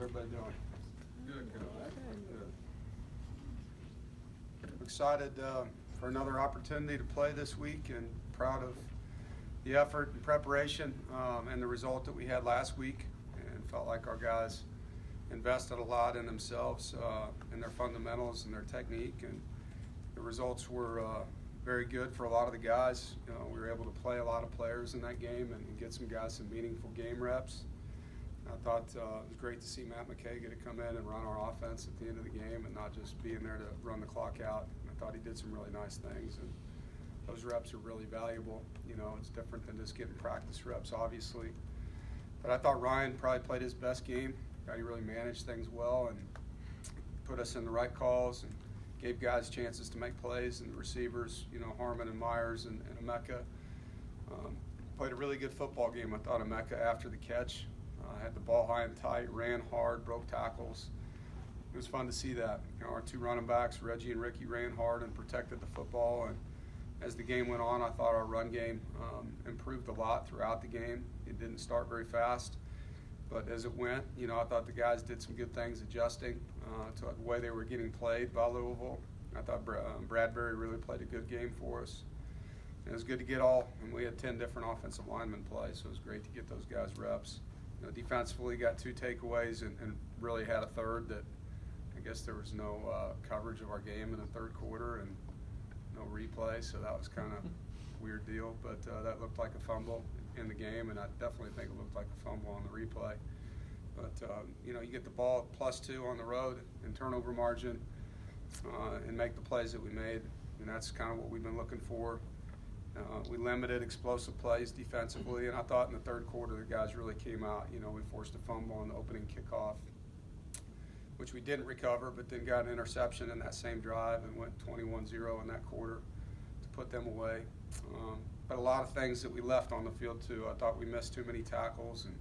everybody doing? Good, Coach. Good. I'm excited for another opportunity to play this week, and proud of the effort and preparation and the result that we had last week, and felt like our guys invested a lot in themselves, in their fundamentals and their technique, and the results were very good for a lot of the guys. We were able to play a lot of players in that game and get some guys some meaningful game reps. I thought it was great to see Matt McKay get to come in and run our offense at the end of the game and not just being there to run the clock out. I thought he did some really nice things, and those reps are really valuable. It's different than just getting practice reps, obviously. But I thought Ryan probably played his best game. He really managed things well and put us in the right calls and gave guys chances to make plays, and the receivers, Harmon and Myers and Emeka, played a really good football game. I thought Emeka, after the catch, had the ball high and tight, ran hard, broke tackles. It was fun to see that. Our two running backs, Reggie and Ricky, ran hard and protected the football. And as the game went on, I thought our run game improved a lot throughout the game. It didn't start very fast, but as it went, I thought the guys did some good things adjusting to the way they were getting played by Louisville. I thought Bradbury really played a good game for us. It was good to get and we had 10 different offensive linemen play, so it was great to get those guys reps. Defensively, got 2 takeaways and really had a third that I guess there was no coverage of our game in the third quarter and no replay, so that was kind of a weird deal. But that looked like a fumble in the game, and I definitely think it looked like a fumble on the replay. But, you get the ball at +2 on the road in turnover margin and make the plays that we made, and that's kind of what we've been looking for. We limited explosive plays defensively, and I thought in the third quarter the guys really came out. We forced a fumble on the opening kickoff, which we didn't recover, but then got an interception in that same drive and went 21-0 in that quarter to put them away. But a lot of things that we left on the field too. I thought we missed too many tackles and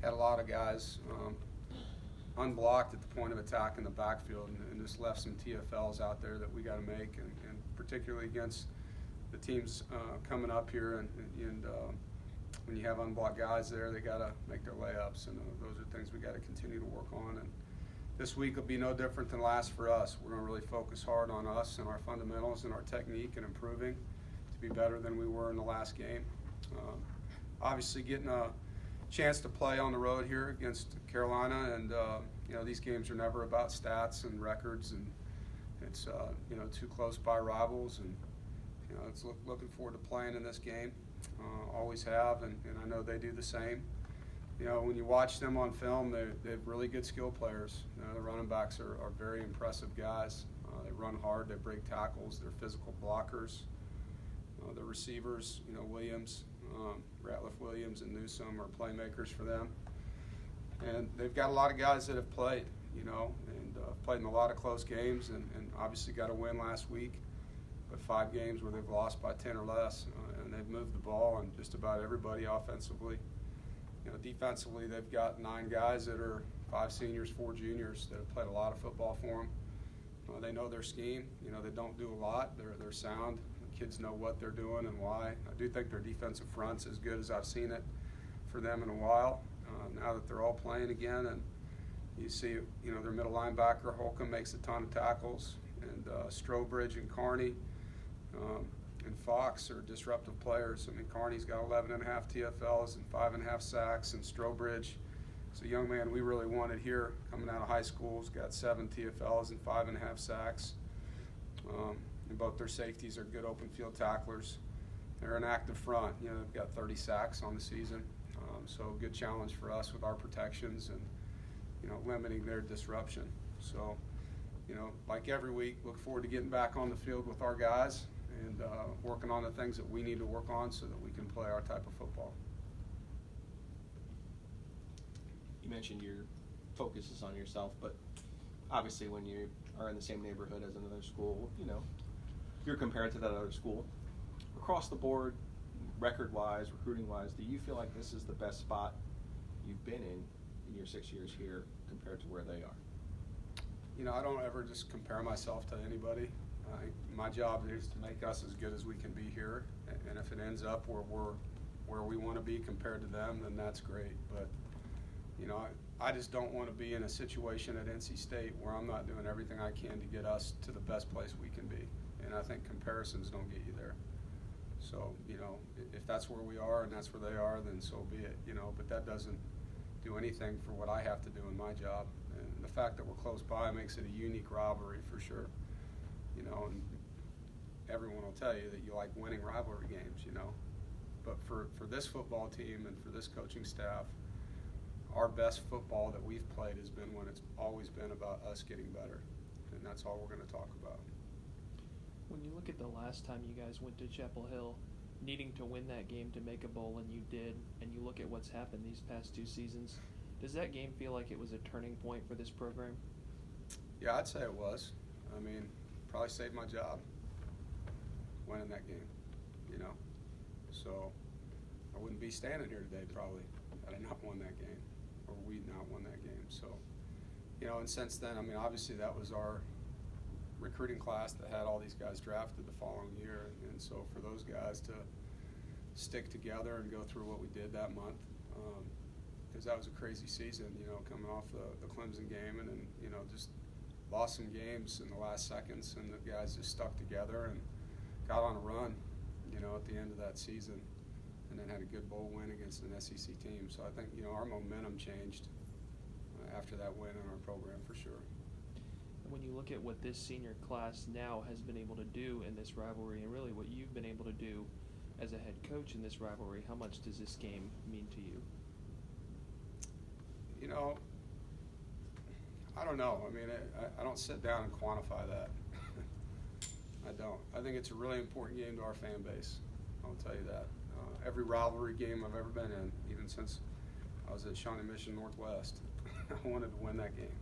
had a lot of guys unblocked at the point of attack in the backfield, and just left some TFLs out there that we got to make, and particularly against the teams coming up here, and when you have unblocked guys there, they got to make their layups, and those are things we got to continue to work on. And this week will be no different than last for us. We're going to really focus hard on us and our fundamentals and our technique and improving to be better than we were in the last game. Obviously, getting a chance to play on the road here against Carolina, and these games are never about stats and records, and it's two close by rivals, and it's looking forward to playing in this game. Always have, and I know they do the same. When you watch them on film, they're really good skill players. The running backs are very impressive guys. They run hard, they break tackles, they're physical blockers. The receivers, Williams, Ratliff Williams and Newsome are playmakers for them. And they've got a lot of guys that have played, and played in a lot of close games, and obviously got a win last week. But 5 games where they've lost by 10 or less, and they've moved the ball on just about everybody offensively. Defensively, they've got 9 guys that are 5 seniors, 4 juniors that have played a lot of football for them. They know their scheme. They don't do a lot. They're sound. The kids know what they're doing and why. I do think their defensive front's as good as I've seen it for them in a while. Now that they're all playing again, and you see, their middle linebacker Holcomb makes a ton of tackles, and Strobridge and Carney. And Fox are disruptive players. Carney's got 11.5 TFLs and 5.5 sacks, and Strobridge is a young man we really wanted here coming out of high school. He's got 7 TFLs and 5.5 sacks. And both their safeties are good open field tacklers. They're an active front. They've got 30 sacks on the season. So good challenge for us with our protections and, limiting their disruption. So, like every week, look forward to getting back on the field with our guys and working on the things that we need to work on so that we can play our type of football. You mentioned your focus is on yourself, but obviously when you are in the same neighborhood as another school, you're compared to that other school. Across the board, record-wise, recruiting-wise, do you feel like this is the best spot you've been in your 6 years here compared to where they are? I don't ever just compare myself to anybody. My job is to make us as good as we can be here, and if it ends up where we want to be compared to them, then that's great. But I just don't want to be in a situation at NC State where I'm not doing everything I can to get us to the best place we can be. And I think comparisons don't get you there. So, you know, if that's where we are and that's where they are, then so be it, you know. But that doesn't do anything for what I have to do in my job. And the fact that we're close by makes it a unique rivalry for sure. You know, and everyone will tell you that you like winning rivalry games, you know. But for this football team and for this coaching staff, our best football that we've played has been when it's always been about us getting better. And that's all we're going to talk about. When you look at the last time you guys went to Chapel Hill, needing to win that game to make a bowl, and you did, and you look at what's happened these past 2 seasons, does that game feel like it was a turning point for this program? Yeah, I'd say it was. I mean, probably saved my job winning that game, you know. So I wouldn't be standing here today probably had I not won that game, or we'd not won that game. So, you know, and since then, I mean, obviously that was our recruiting class that had all these guys drafted the following year, and so for those guys to stick together and go through what we did that month, because that was a crazy season, you know, coming off the Clemson game, and then, you know, just lost some games in the last seconds, and the guys just stuck together and got on a run, you know, at the end of that season, and then had a good bowl win against an SEC team. So I think, you know, our momentum changed after that win in our program for sure. When you look at what this senior class now has been able to do in this rivalry, and really what you've been able to do as a head coach in this rivalry, how much does this game mean to you? You know, I don't know. I mean, I don't sit down and quantify that. I don't. I think it's a really important game to our fan base. I'll tell you that. Every rivalry game I've ever been in, even since I was at Shawnee Mission Northwest, I wanted to win that game.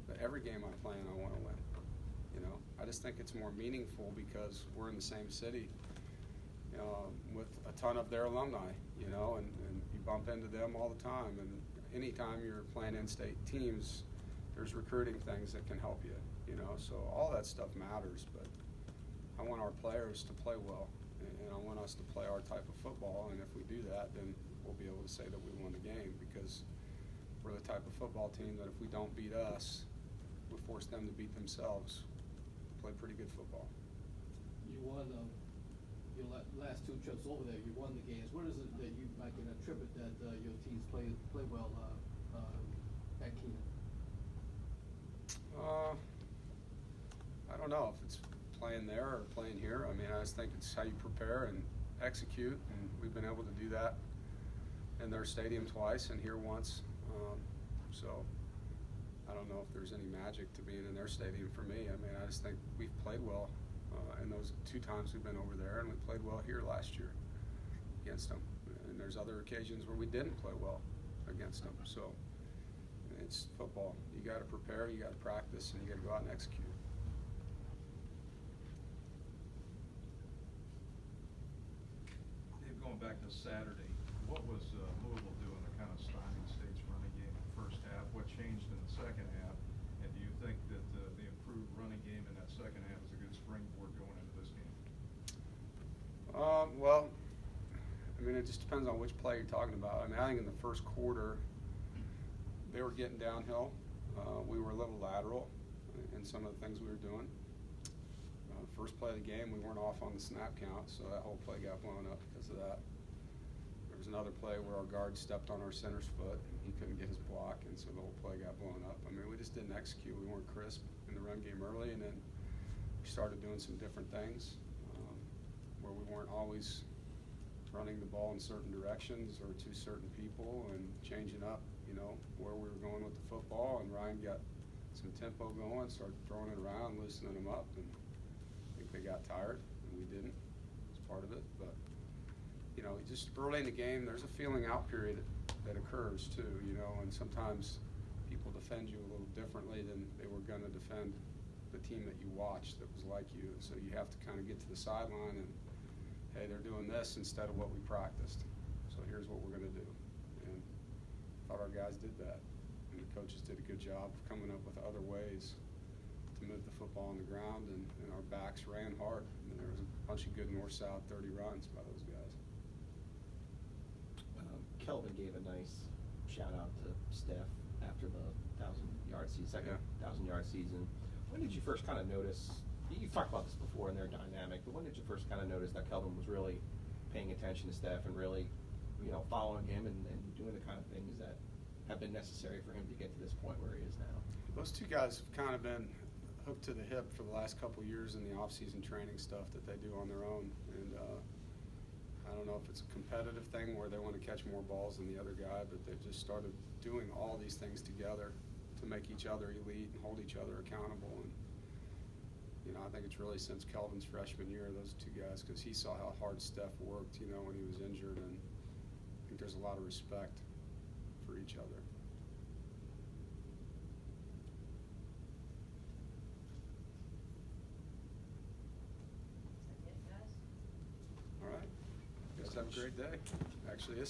But every game I play in, I want to win. You know, I just think it's more meaningful because we're in the same city with a ton of their alumni, you know, and you bump into them all the time. And anytime you're playing in-state teams, there's recruiting things that can help you, you know. So all that stuff matters, but I want our players to play well, and I want us to play our type of football. And if we do that, then we'll be able to say that we won the game, because we're the type of football team that if we don't beat us, we force them to beat themselves. Play pretty good football. You won your last 2 trips over there. You won the games. What is it that you might can attribute that your teams play well at Keenan? I don't know if it's playing there or playing here. I mean, I just think it's how you prepare and execute, and we've been able to do that in their stadium twice and here once. So I don't know if there's any magic to being in their stadium for me. I mean, I just think we've played well in those 2 times we've been over there, and we played well here last year against them. And there's other occasions where we didn't play well against them. So it's football. You got to prepare, you got to practice, and you got to go out and execute. Dave, going back to Saturday, what was Louisville doing to kind of stymie State's running game in the first half? What changed in the second half? And do you think that the improved running game in that second half is a good springboard going into this game? Well, I mean, it just depends on which play you're talking about. I mean, I think in the first quarter, they were getting downhill. We were a little lateral in some of the things we were doing. First play of the game, we weren't off on the snap count, so that whole play got blown up because of that. There was another play where our guard stepped on our center's foot. He couldn't get his block, and so the whole play got blown up. I mean, we just didn't execute. We weren't crisp in the run game early, and then we started doing some different things where we weren't always running the ball in certain directions or to certain people, and changing up, you know, where we were going with the football. And Ryan got some tempo going, started throwing it around, loosening them up, and I think they got tired, and we didn't. It's part of it, but you know, just early in the game, there's a feeling out period that occurs too, you know, and sometimes people defend you a little differently than they were going to defend the team that you watched that was like you. And so you have to kind of get to the sideline and, hey, they're doing this instead of what we practiced. So here's what we're going to do. And I thought our guys did that. And the coaches did a good job of coming up with other ways to move the football on the ground, and our backs ran hard. I mean, there was a bunch of good north-south 30 runs by those guys. Kelvin gave a nice shout out to Steph after the 1,000-yard season, second Yeah. 1,000-yard season. When did you first kind of notice? You've talked about this before, and they're dynamic. But when did you first kind of notice that Kelvin was really paying attention to Steph and really, following him and doing the kind of things that have been necessary for him to get to this point where he is now? Those two guys have kind of been hooked to the hip for the last couple of years in the off-season training stuff that they do on their own. And I don't know if it's a competitive thing where they want to catch more balls than the other guy, but they've just started doing all these things together to make each other elite and hold each other accountable. And I think it's really since Kelvin's freshman year, those two guys, because he saw how hard Steph worked, when he was injured, and I think there's a lot of respect for each other. All right. Guys have a great day. Actually, it's